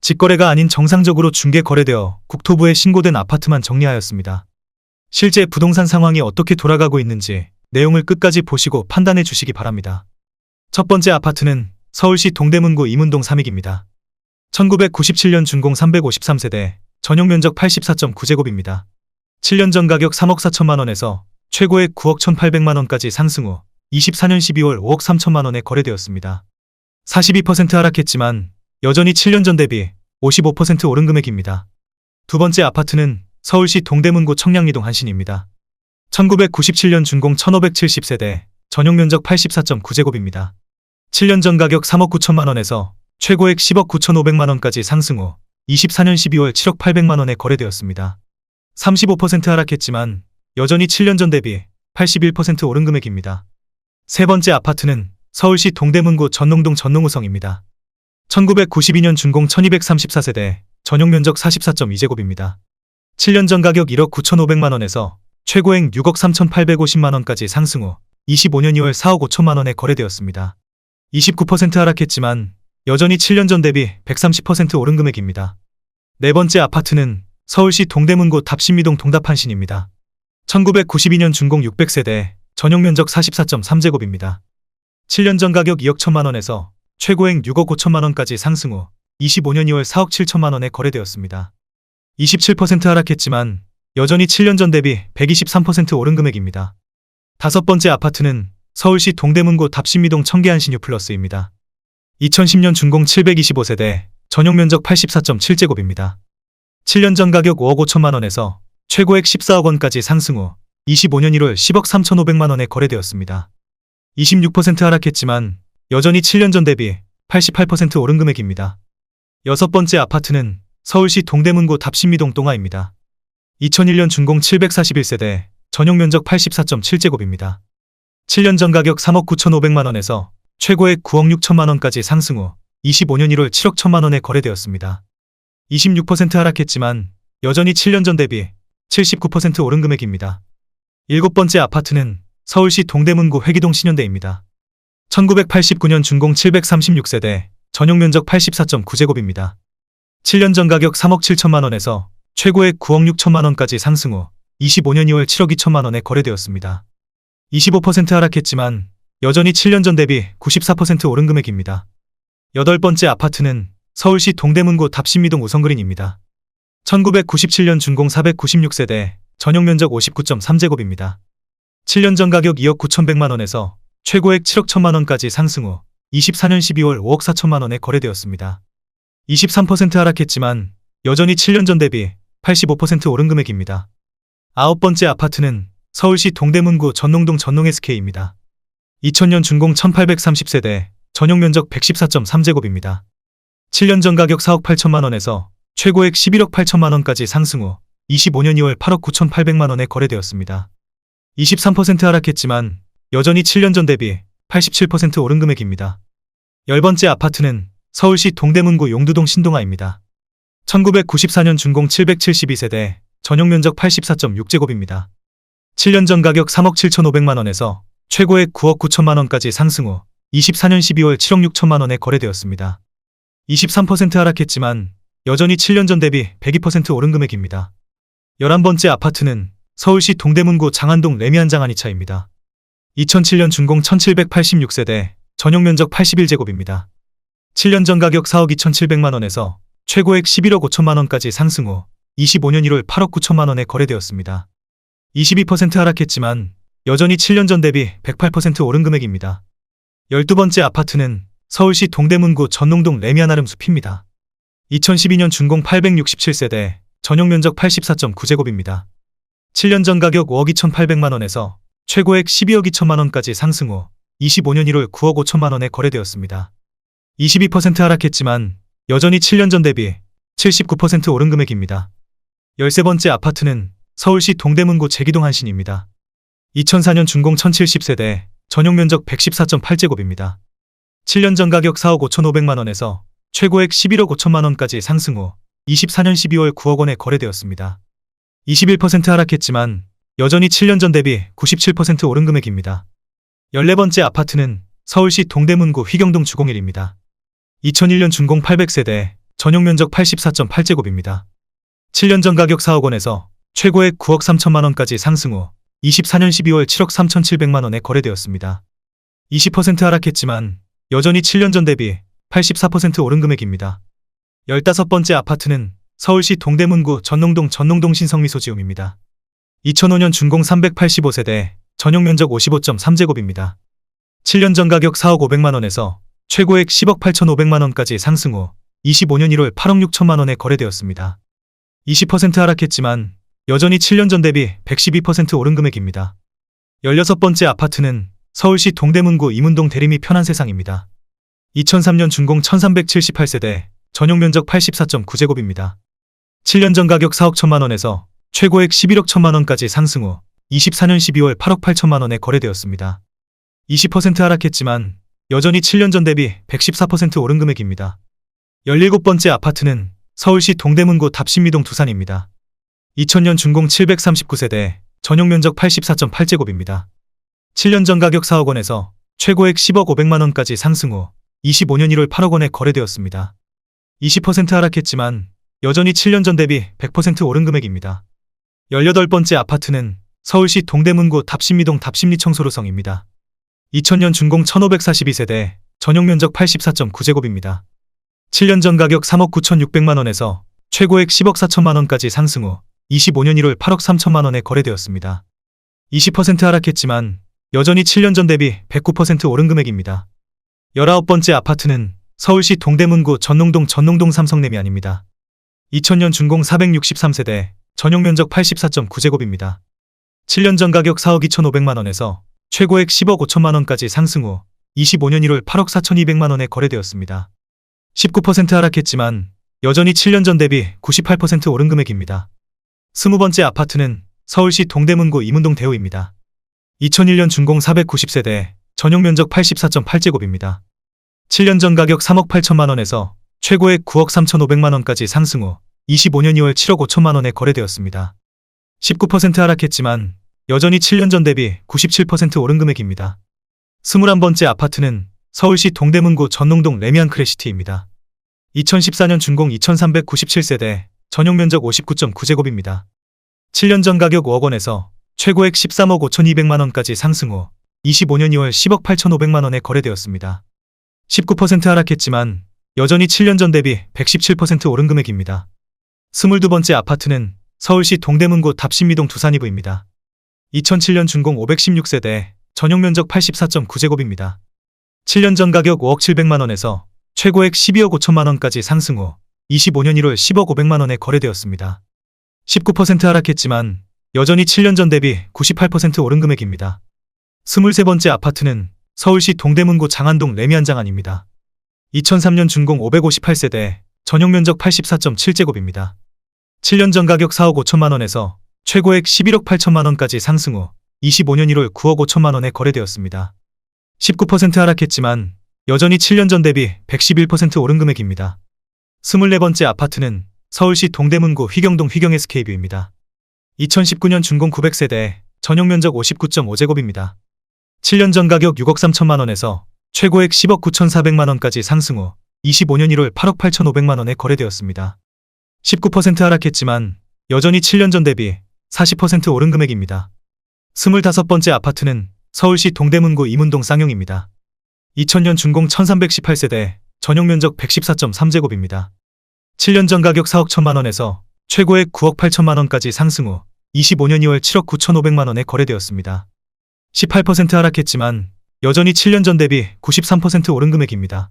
직거래가 아닌 정상적으로 중개 거래되어 국토부에 신고된 아파트만 정리하였습니다. 실제 부동산 상황이 어떻게 돌아가고 있는지 내용을 끝까지 보시고 판단해 주시기 바랍니다. 첫 번째 아파트는 서울시 동대문구 이문동 3익입니다. 1997년 준공 353세대, 전용면적 84.9제곱입니다. 7년 전 가격 3억 4천만 원에서 최고액 9억 1,800만 원까지 상승 후 24년 12월 5억 3천만 원에 거래되었습니다. 42% 하락했지만 여전히 7년 전 대비 55% 오른 금액입니다. 두 번째 아파트는 서울시 동대문구 청량리동 한신입니다. 1997년 준공 1570세대, 전용면적 84.9제곱입니다. 7년 전 가격 3억 9천만 원에서 최고액 10억 9,500만 원까지 상승 후 24년 12월 7억 800만 원에 거래되었습니다. 35% 하락했지만 여전히 7년 전 대비 81% 오른 금액입니다. 세 번째 아파트는 서울시 동대문구 전농동 전농우성입니다. 1992년 준공 1234세대, 전용면적 44.2제곱입니다. 7년 전 가격 1억 9,500만 원에서 최고액 6억 3,850만 원까지 상승 후 25년 2월 4억 5천만 원에 거래되었습니다. 29% 하락했지만 여전히 7년 전 대비 130% 오른 금액입니다. 네 번째 아파트는 서울시 동대문구 답신미동 동답한신입니다. 1992년 준공 600세대, 전용면적 44.3제곱입니다. 7년 전 가격 2억 1천만 원에서 최고액 6억 5천만 원까지 상승 후 25년 2월 4억 7천만 원에 거래되었습니다. 27% 하락했지만 여전히 7년 전 대비 123% 오른 금액입니다. 다섯 번째 아파트는 서울시 동대문구 답신미동 청계한신유플러스입니다. 2010년 준공 725세대, 전용면적 84.7제곱입니다. 7년 전 가격 5억 5천만 원에서 최고액 14억 원까지 상승 후 25년 1월 10억 3,500만 원에 거래되었습니다. 26% 하락했지만 여전히 7년 전 대비 88% 오른 금액입니다. 여섯 번째 아파트는 서울시 동대문구 답신미동 똥하입니다. 2001년 준공 741세대, 전용면적 84.7제곱입니다. 7년 전 가격 3억 9,500만 원에서 최고액 9억 6천만 원까지 상승 후 25년 1월 7억 1천만 원에 거래되었습니다. 26% 하락했지만 여전히 7년 전 대비 79% 오른 금액입니다. 일곱 번째 아파트는 서울시 동대문구 회기동 신현대입니다. 1989년 준공 736세대, 전용면적 84.9제곱입니다. 7년 전 가격 3억 7천만 원에서 최고액 9억 6천만 원까지 상승 후 25년 2월 7억 2천만 원에 거래되었습니다. 25% 하락했지만 여전히 7년 전 대비 94% 오른 금액입니다. 여덟 번째 아파트는 서울시 동대문구 답신미동 우성그린입니다. 1997년 준공 496세대, 전용면적 59.3제곱입니다. 7년 전 가격 2억 9,100만 원에서 최고액 7억 1천만 원까지 상승 후 24년 12월 5억 4천만 원에 거래되었습니다. 23% 하락했지만 여전히 7년 전 대비 85% 오른 금액입니다. 아홉 번째 아파트는 서울시 동대문구 전농동 전농SK입니다. 2000년 준공 1830세대, 전용면적 114.3제곱입니다. 7년 전 가격 4억 8천만 원에서 최고액 11억 8천만 원까지 상승 후 25년 2월 8억 9,800만 원에 거래되었습니다. 23% 하락했지만 여전히 7년 전 대비 87% 오른 금액입니다. 열 번째 아파트는 서울시 동대문구 용두동 신동아입니다. 1994년 준공 772세대, 전용면적 84.6제곱입니다. 7년 전 가격 3억 7,500만 원에서 최고액 9억 9천만 원까지 상승 후 24년 12월 7억 6천만 원에 거래되었습니다. 23% 하락했지만 여전히 7년 전 대비 102% 오른 금액입니다. 11번째 아파트는 서울시 동대문구 장안동 레미안 장안이차입니다. 2007년 준공 1786세대, 전용면적 81제곱입니다. 7년 전 가격 4억 2,700만 원에서 최고액 11억 5천만 원까지 상승 후 25년 1월 8억 9천만 원에 거래되었습니다. 22% 하락했지만 여전히 7년 전 대비 108% 오른 금액입니다. 12번째 아파트는 서울시 동대문구 전농동 레미안 아름숲입니다. 2012년 준공 867세대, 전용면적 84.9제곱입니다. 7년 전 가격 5억 2,800만 원에서 최고액 12억 2천만 원까지 상승 후 25년 1월 9억 5천만 원에 거래되었습니다. 22% 하락했지만 여전히 7년 전 대비 79% 오른 금액입니다. 13번째 아파트는 서울시 동대문구 제기동 한신입니다. 2004년 준공 1070세대, 전용면적 114.8제곱입니다. 7년 전 가격 4억 5,500만 원에서 최고액 11억 5천만 원까지 상승 후 24년 12월 9억 원에 거래되었습니다. 21% 하락했지만 여전히 7년 전 대비 97% 오른 금액입니다. 14번째 아파트는 서울시 동대문구 휘경동 주공일입니다. 2001년 준공 800세대, 전용 면적 84.8제곱입니다. 7년 전 가격 4억 원에서 최고액 9억 3천만 원까지 상승 후 24년 12월 7억 3,700만 원에 거래되었습니다. 20% 하락했지만 여전히 7년 전 대비 84% 오른 금액입니다. 15번째 아파트는 서울시 동대문구 전농동 신성미소지움입니다. 2005년 준공 385세대, 전용 면적 55.3제곱입니다. 7년 전 가격 4억 500만 원에서 최고액 10억 8,500만 원까지 상승 후 25년 1월 8억 6천만 원에 거래되었습니다. 20% 하락했지만 여전히 7년 전 대비 112% 오른 금액입니다. 16번째 아파트는 서울시 동대문구 이문동 대림이 편한세상입니다. 2003년 준공 1378세대, 전용 면적 84.9제곱입니다. 7년 전 가격 4억 1천만 원에서 최고액 11억 1천만 원까지 상승 후 24년 12월 8억 8천만 원에 거래되었습니다. 20% 하락했지만 여전히 7년 전 대비 114% 오른 금액입니다. 17번째 아파트는 서울시 동대문구 답신미동 두산입니다. 2000년 준공 739세대, 전용 면적 84.8제곱입니다. 7년 전 가격 4억 원에서 최고액 10억 500만 원까지 상승 후 25년 1월 8억 원에 거래되었습니다. 20% 하락했지만 여전히 7년 전 대비 100% 오른 금액입니다. 18번째 아파트는 서울시 동대문구 답신미동 답심리청소로성입니다. 2000년 준공 1542세대, 전용 면적 84.9제곱입니다. 7년 전 가격 3억 9,600만 원에서 최고액 10억 4천만 원까지 상승 후 25년 1월 8억 3천만 원에 거래되었습니다. 20% 하락했지만 여전히 7년 전 대비 109% 오른 금액입니다. 19번째 아파트는 서울시 동대문구 전농동 삼성레미안입니다. 2000년 준공 463세대, 전용 면적 84.9제곱입니다. 7년 전 가격 4억 2,500만 원에서 최고액 10억 5천만 원까지 상승 후 25년 1월 8억 4,200만 원에 거래되었습니다. 19% 하락했지만 여전히 7년 전 대비 98% 오른 금액입니다. 20번째 아파트는 서울시 동대문구 이문동 대우입니다. 2001년 준공 490세대, 전용 면적 84.8제곱입니다. 7년 전 가격 3억 8천만 원에서 최고액 9억 3,500만 원까지 상승 후 25년 2월 7억 5천만 원에 거래되었습니다. 19% 하락했지만 여전히 7년 전 대비 97% 오른 금액입니다. 21번째 아파트는 서울시 동대문구 전농동 레미안 크래시티입니다. 2014년 준공 2397세대, 전용 면적 59.9제곱입니다. 7년 전 가격 5억 원에서 최고액 13억 5,200만 원까지 상승 후 25년 2월 10억 8,500만 원에 거래되었습니다. 19% 하락했지만 여전히 7년 전 대비 117% 오른 금액입니다. 22번째 아파트는 서울시 동대문구 답신미동 두산이부입니다. 2007년 준공 516세대, 전용 면적 84.9제곱입니다. 7년 전 가격 5억 700만 원에서 최고액 12억 5천만 원까지 상승 후 25년 1월 10억 500만 원에 거래되었습니다. 19% 하락했지만 여전히 7년 전 대비 98% 오른 금액입니다. 23번째 아파트는 서울시 동대문구 장안동 레미안 장안입니다. 2003년 준공 558세대, 전용 면적 84.7제곱입니다. 7년 전 가격 4억 5천만 원에서 최고액 11억 8천만 원까지 상승 후 25년 1월 9억 5천만 원에 거래되었습니다. 19% 하락했지만 여전히 7년 전 대비 111% 오른 금액입니다. 24번째 아파트는 서울시 동대문구 휘경동 휘경SK뷰입니다. 2019년 준공 900세대, 전용 면적 59.5제곱입니다. 7년 전 가격 6억 3천만 원에서 최고액 10억 9,400만 원까지 상승 후 25년 1월 8억 8,500만 원에 거래되었습니다. 19% 하락했지만 여전히 7년 전 대비 40% 오른 금액입니다. 25번째 아파트는 서울시 동대문구 이문동 쌍용입니다. 2000년 준공 1318세대, 전용 면적 114.3제곱입니다. 7년 전 가격 4억 1천만 원에서 최고액 9억 8천만 원까지 상승 후 25년 2월 7억 9,500만 원에 거래되었습니다. 18% 하락했지만 여전히 7년 전 대비 93% 오른 금액입니다.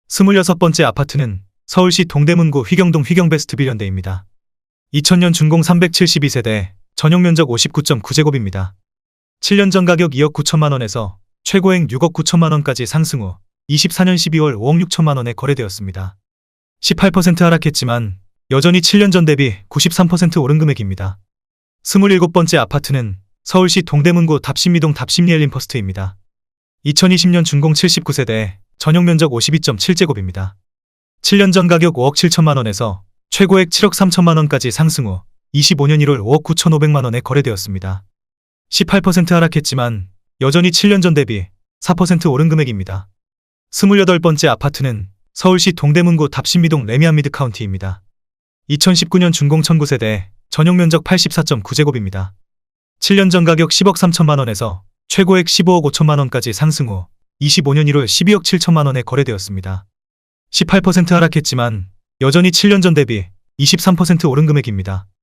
26번째 아파트는 서울시 동대문구 휘경동 휘경베스트 빌현대입니다. 2000년 준공 372세대, 전용 면적 59.9제곱입니다. 7년 전 가격 2억 9천만 원에서 최고액 6억 9천만 원까지 상승 후 24년 12월 5억 6천만 원에 거래되었습니다. 18% 하락했지만 여전히 7년 전 대비 93% 오른 금액입니다. 27번째 아파트는 서울시 동대문구 답신미동 답심리엘림퍼스트입니다. 2020년 준공 79세대, 전용 면적 52.7제곱입니다. 7년 전 가격 5억 7천만 원에서 최고액 7억 3천만 원까지 상승 후 25년 1월 5억 9,500만 원에 거래되었습니다. 18% 하락했지만 여전히 7년 전 대비 4% 오른 금액입니다. 28번째 아파트는 서울시 동대문구 답신미동 레미안미드카운티입니다. 2019년 준공 1009세대, 전용 면적 84.9제곱입니다. 7년 전 가격 10억 3천만 원에서 최고액 15억 5천만 원까지 상승 후 25년 1월 12억 7천만 원에 거래되었습니다. 18% 하락했지만 여전히 7년 전 대비 23% 오른 금액입니다.